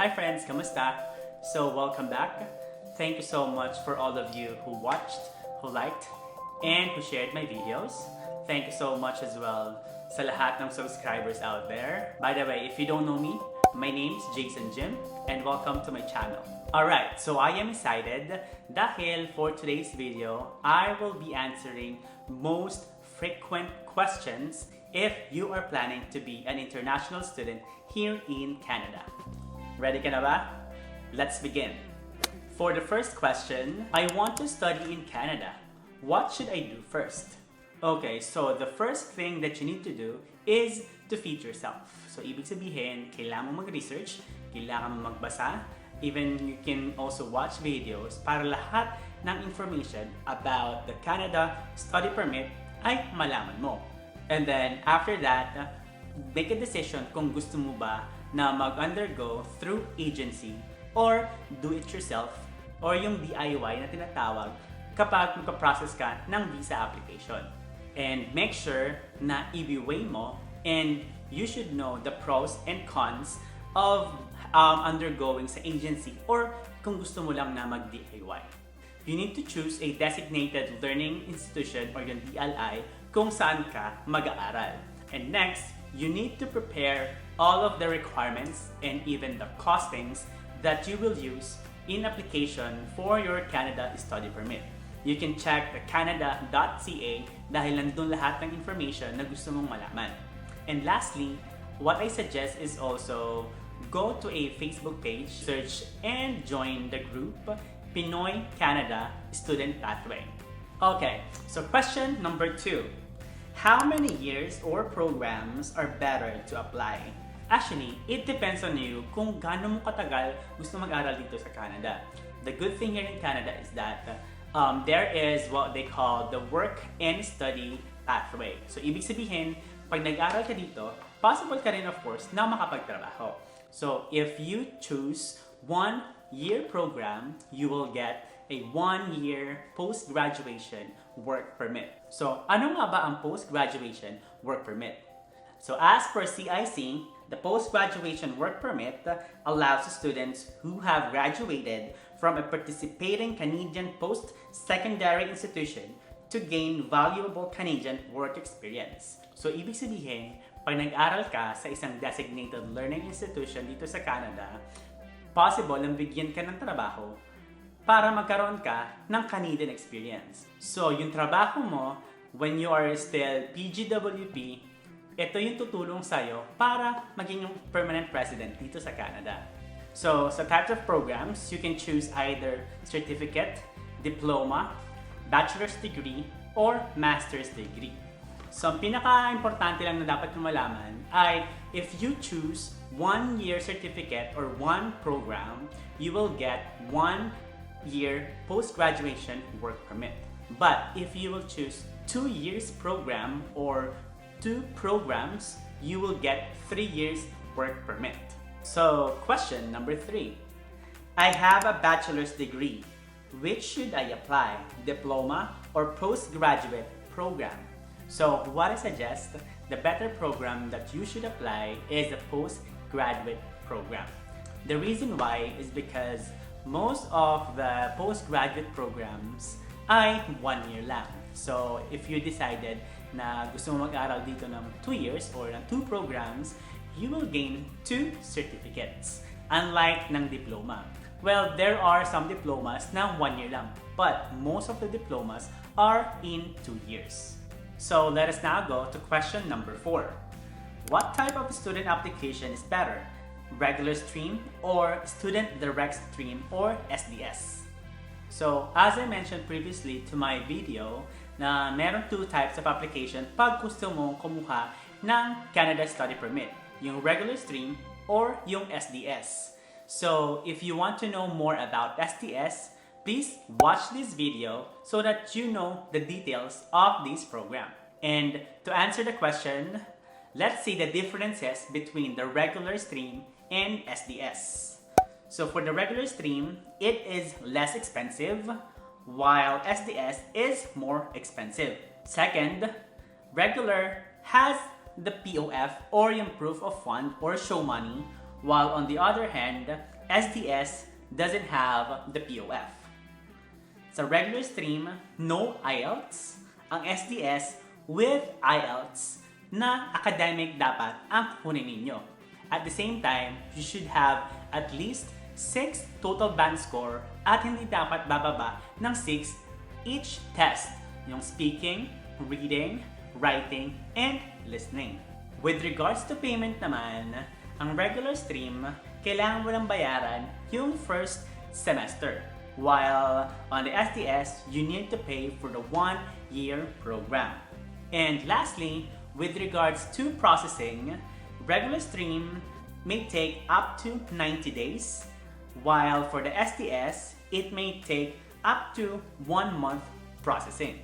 Hi friends, kamusta? So welcome back. Thank you so much for all of you who watched, who liked, and who shared my videos. Thank you so much as well sa lahat ng subscribers out there. By the way, if you don't know me, my name's Jason Jim and welcome to my channel. Alright, so I am excited dahil for today's video, I will be answering most frequent questions if you are planning to be an international student here in Canada. Ready ka na ba? Let's begin. For the first question, I want to study in Canada. What should I do first? Okay, so the first thing that you need to do is to feed yourself. So ibig sabihin, kailangan mo mag-research, kailangan mo magbasa, even you can also watch videos para lahat ng information about the Canada study permit ay malaman mo. And then after that, make a decision kung gusto mo ba na mag-undergo through agency or do it yourself or yung DIY na tinatawag kapag magpa-process ka ng visa application. And make sure na i-weigh mo and you should know the pros and cons of undergoing sa agency or kung gusto mo lang na mag-DIY. You need to choose a designated learning institution or yung DLI kung saan ka mag-aaral. And next, you need to prepare all of the requirements and even the costings that you will use in application for your Canada study permit. You can check the canada.ca dahil nandun lahat ng information na gusto mong malaman. And lastly, what I suggest is also go to a Facebook page, search and join the group Pinoy Canada Student Pathway. Okay, so question number 2. How many years or programs are better to apply? Actually, it depends on you kung gaano mo katagal gusto mag-aral dito sa Canada. The good thing here in Canada is that there is what they call the work and study pathway. So, ibig sabihin, pag nag-aral ka dito, possible ka rin of course na makapagtrabaho. So, if you choose 1-year program, you will get a 1-year post-graduation work permit. So, ano nga ba ang post-graduation work permit? So, as per CIC, the post-graduation work permit allows students who have graduated from a participating Canadian post-secondary institution to gain valuable Canadian work experience. So, ibig sabihin, pag nag-aral ka sa isang designated learning institution dito sa Canada, possible na bigyan ka ng trabaho para magkaroon ka ng Canadian experience. So, yung trabaho mo, when you are still PGWP, ito yung tutulong sa'yo para maging yung permanent resident dito sa Canada. So, sa types of programs, you can choose either certificate, diploma, bachelor's degree, or master's degree. So, ang pinaka-importante lang na dapat mo malaman ay if you choose 1-year certificate or 1 program, you will get 1-year post-graduation work permit. But if you will choose 2 years program or 2 programs, you will get 3 years work permit. So, question number 3. I have a bachelor's degree. Which should I apply? Diploma or postgraduate program? So, what I suggest, the better program that you should apply is a postgraduate program. The reason why is because most of the postgraduate programs ay 1 year lang. So, if you decided na gusto mo mag-aral dito ng 2 years or ng 2 programs, you will gain 2 certificates, unlike ng diploma. Well, there are some diplomas na 1 year lang, but most of the diplomas are in 2 years. So, let us now go to question number 4. What type of student application is better? Regular stream or student direct stream or SDS? So, as I mentioned previously to my video, na meron 2 types of application pag gusto mong kumuha ng Canada Study Permit, yung regular stream or yung SDS. So, if you want to know more about SDS, please watch this video so that you know the details of this program. And to answer the question, let's see the differences between the regular stream and SDS. So for the regular stream, it is less expensive, while SDS is more expensive. Second, regular has the POF or yung proof of fund or show money, while on the other hand, SDS doesn't have the POF. Sa regular stream, no IELTS. Ang SDS with IELTS na academic dapat ang kunin ninyo. At the same time, you should have at least 6 total band score at hindi dapat bababa ng 6 each test. Yung speaking, reading, writing, and listening. With regards to payment naman, ang regular stream, kailangan mo lang bayaran yung first semester. While on the SDS, you need to pay for the 1-year program. And lastly, with regards to processing, regular stream may take up to 90 days, while for the SDS, it may take up to 1 month processing.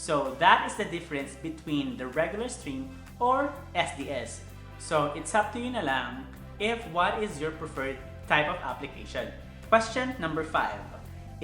So that is the difference between the regular stream or SDS. So it's up to you na lang if what is your preferred type of application. Question number 5.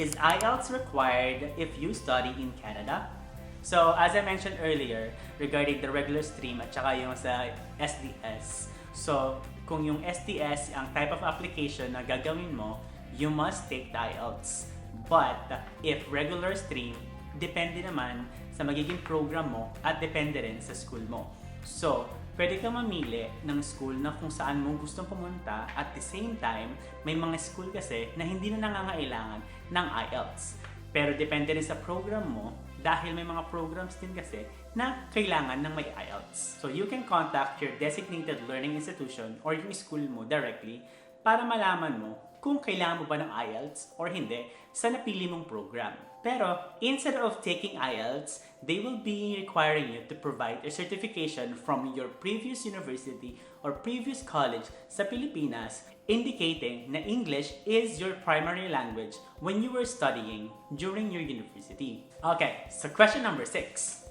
Is IELTS required if you study in Canada? So as I mentioned earlier regarding the regular stream at saka yung sa SDS. So kung yung SDS ang type of application na gagawin mo, you must take the IELTS. But if regular stream, depende naman sa magiging program mo at depende rin sa school mo. So, pwede kang mamili ng school na kung saan mo gustong pumunta at the same time, may mga school kasi na hindi na nangangailangan ng IELTS. Pero depende rin sa program mo dahil may mga programs din kasi na kailangan ng may IELTS. So, you can contact your designated learning institution or yung school mo directly para malaman mo kung kailangan mo ba ng IELTS or hindi sa napili mong program. Pero instead of taking IELTS, they will be requiring you to provide a certification from your previous university or previous college sa Pilipinas indicating na English is your primary language when you were studying during your university. Okay, so question number 6.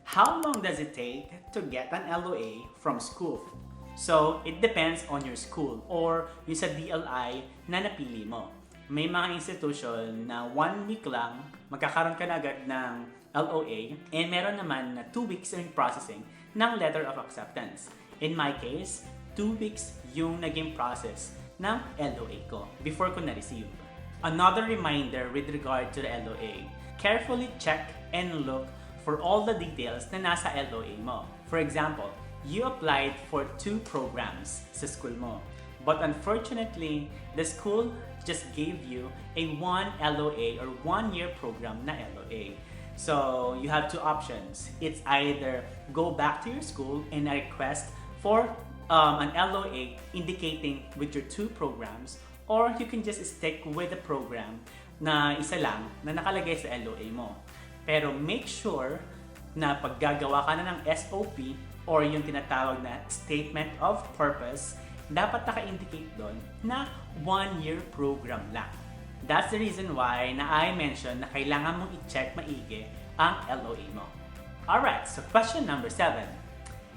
How long does it take to get an LOA from school? So, it depends on your school or yung sa DLI na napili mo. May mga institution na 1 week lang, magkakaroon ka na agad ng LOA, and meron naman na 2 weeks in processing ng letter of acceptance. In my case, 2 weeks yung naging process ng LOA ko before ko na-receive. Another reminder with regard to the LOA, carefully check and look for all the details na nasa LOA mo. For example, you applied for 2 programs sa school mo. But unfortunately, the school just gave you a 1 LOA or 1-year program na LOA. So you have 2 options. It's either go back to your school and request for an LOA indicating with your 2 programs, or you can just stick with the program na isa lang na nakalagay sa LOA mo. Pero make sure na paggagawa ka na ng SOP or yung tinatawag na Statement of Purpose, dapat naka-indicate doon na 1-year program lang. That's the reason why na I mentioned na kailangan mong i-check maigi ang LOA mo. Alright, so question number 7.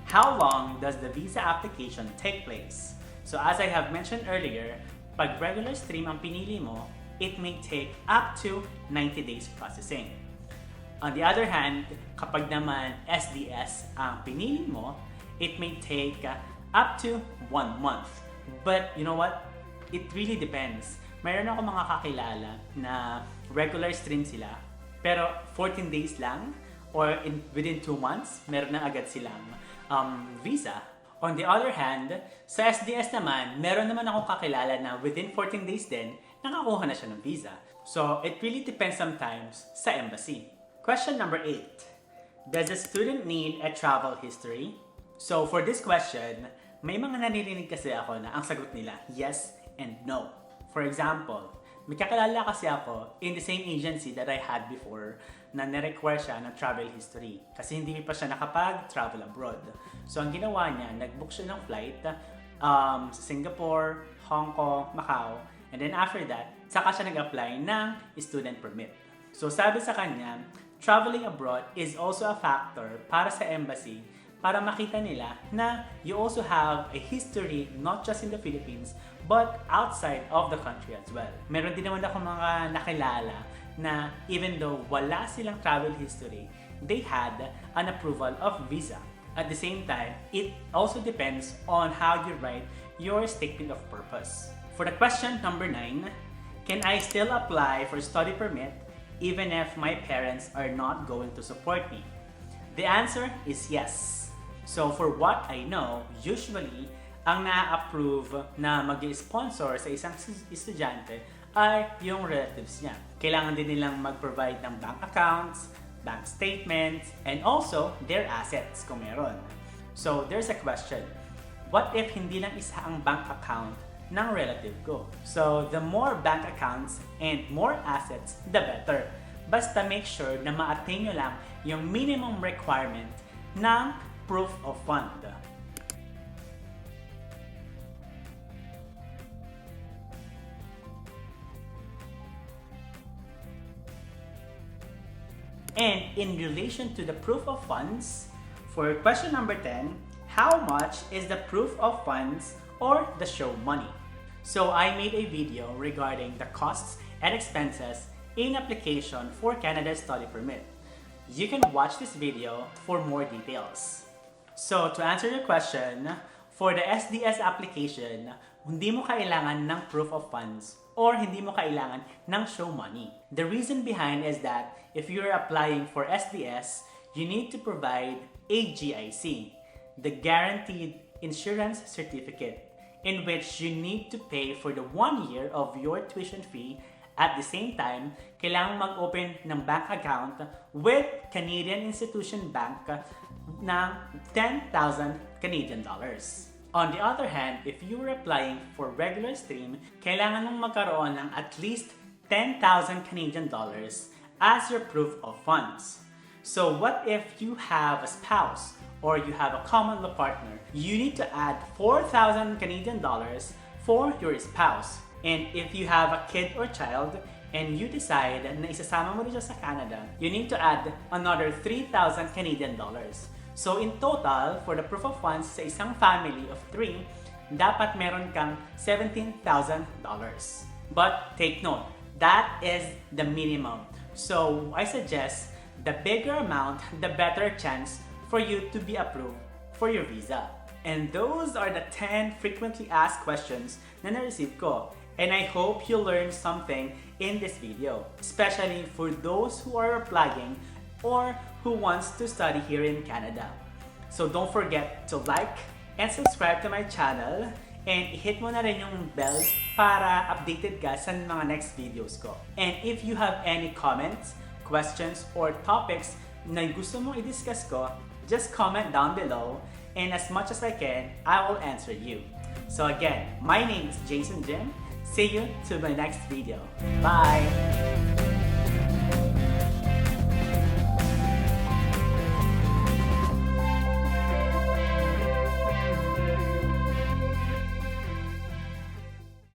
How long does the visa application take place? So as I have mentioned earlier, pag regular stream ang pinili mo, it may take up to 90 days processing. On the other hand, kapag naman SDS ang pinili mo, it may take up to 1 month. But you know what? It really depends. Mayroon ako mga kakilala na regular stream sila, pero 14 days lang or within 2 months, meron na agad silang visa. On the other hand, sa SDS naman, meron naman akong kakilala na within 14 days din, nakakuha na siya ng visa. So it really depends sometimes sa embassy. Question number 8. Does a student need a travel history? So for this question, may mga naririnig kasi ako na ang sagot nila, yes and no. For example, may kakilala kasi ako in the same agency that I had before na na-require siya ng travel history kasi hindi pa siya nakapag-travel abroad. So ang ginawa niya, nag-book siya ng flight sa Singapore, Hong Kong, Macau, and then after that, saka siya nag-apply ng student permit. So sabi sa kanya, traveling abroad is also a factor para sa embassy para makita nila na you also have a history not just in the Philippines but outside of the country as well. Meron din naman ako mga nakilala na even though wala silang travel history, they had an approval of visa. At the same time, it also depends on how you write your statement of purpose. For the question number 9, can I still apply for study permit even if my parents are not going to support me? The answer is yes. So for what I know, usually, ang na-approve na mag-sponsor sa isang estudyante ay yung relatives niya. Kailangan din nilang mag-provide ng bank accounts, bank statements, and also their assets kung meron. So there's a question. What if hindi lang isa ang bank account ng relative ko? So the more bank accounts and more assets, the better. Basta make sure na ma-attain nyo lang yung minimum requirement ng proof of fund. And in relation to the proof of funds, for question number 10, how much is the proof of funds or the show money? So I made a video regarding the costs and expenses in application for Canada's study permit. You can watch this video for more details. So to answer your question, for the SDS application, hindi mo kailangan ng proof of funds or hindi mo kailangan ng show money. The reason behind is that if you're applying for SDS, you need to provide a GIC, the Guaranteed Insurance Certificate, in which you need to pay for the 1 year of your tuition fee. At the same time, kailangan mag-open ng bank account with Canadian Institution Bank ng 10,000 Canadian dollars. On the other hand, if you are applying for regular stream, kailangan mong magkaroon ng at least 10,000 Canadian dollars as your proof of funds. So what if you have a spouse or you have a common law partner? You need to add 4,000 Canadian dollars for your spouse. And if you have a kid or child and you decide na isasama mo rin siya sa Canada, you need to add another 3,000 Canadian dollars. So in total, for the proof of funds sa isang family of 3, dapat meron kang $17,000. But take note, that is the minimum. So I suggest the bigger amount, the better chance for you to be approved for your visa. And those are the 10 frequently asked questions na na-receive ko. And I hope you learned something in this video, especially for those who are applying or who wants to study here in Canada. So don't forget to like and subscribe to my channel and hit mo na rin yung bell para updated ka sa mga next videos ko. And if you have any comments, questions, or topics na gusto mong i-discuss ko, just comment down below and as much as I can, I will answer you. So again, my name is Jason Jim. See you to my next video. Bye!